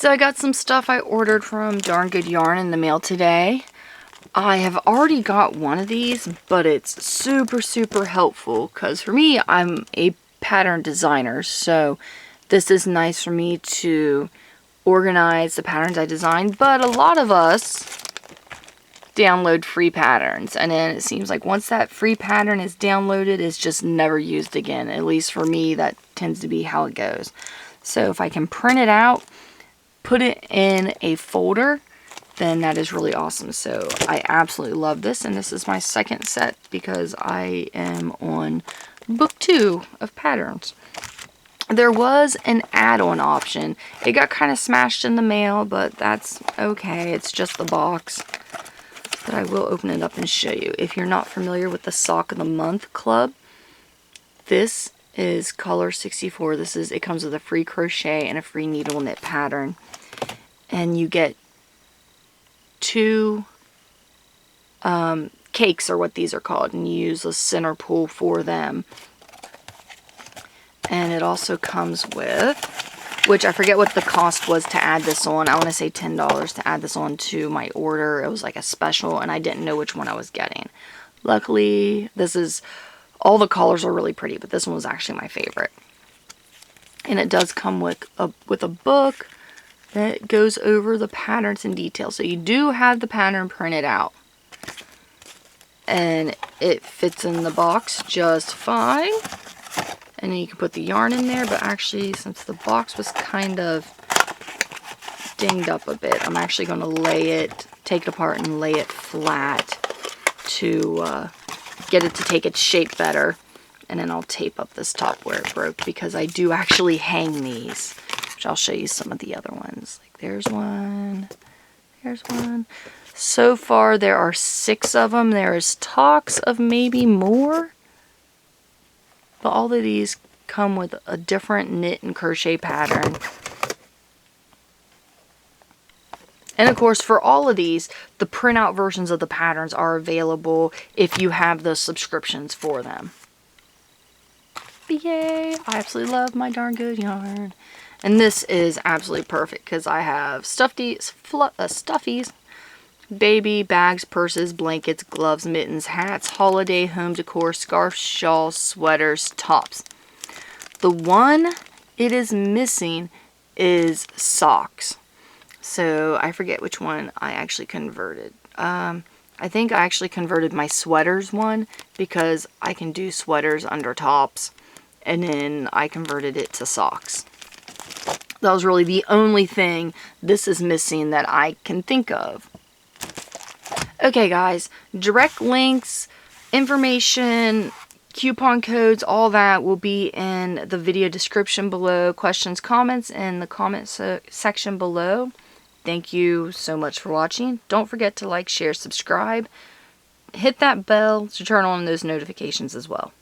So I got some stuff I ordered from Darn Good Yarn in the mail today. I have already got one of these, but it's super, super helpful because for me, I'm a pattern designer, so this is nice for me to organize the patterns I design, but a lot of us download free patterns, and then it seems like once that free pattern is downloaded, it's just never used again. At least for me, that tends to be how it goes. So if I can print it out, put it in a folder, then that is really awesome. So I absolutely love this, and this is my second set because I am on book 2 of patterns. There was an add-on option. It got kind of smashed in the mail, but that's okay. It's just the box. But I will open it up and show you. If you're not familiar with the Sock of the Month Club, this is color 64. It comes with a free crochet and a free needle knit pattern. And you get 2 cakes, are what these are called, and you use a center pull for them. And it also comes with, which I forget what the cost was to add this on. I want to say $10 to add this on to my order. It was like a special, and I didn't know which one I was getting. Luckily, all the colors are really pretty, but this one was actually my favorite. And it does come with a book that goes over the patterns in detail. So you do have the pattern printed out. And it fits in the box just fine. And then you can put the yarn in there, but actually, since the box was kind of dinged up a bit, I'm actually going to take it apart and lay it flat to get it to take its shape better. And then I'll tape up this top where it broke, because I do actually hang these, which I'll show you some of the other ones. Like there's one. So far there are 6 of them. There is talks of maybe more, but all of these come with a different knit and crochet pattern. And of course, for all of these, the printout versions of the patterns are available if you have the subscriptions for them. Yay! I absolutely love my Darn Good Yarn. And this is absolutely perfect because I have stuffies, baby, bags, purses, blankets, gloves, mittens, hats, holiday, home decor, scarves, shawls, sweaters, tops. The one it is missing is socks. So I forget which one I actually converted. I think I actually converted my sweaters one because I can do sweaters under tops. And then I converted it to socks. That was really the only thing this is missing that I can think of. Okay guys, direct links, information, coupon codes, all that will be in the video description below. Questions, comments in the comment section below. Thank you so much for watching. Don't forget to like, share, subscribe. Hit that bell to turn on those notifications as well.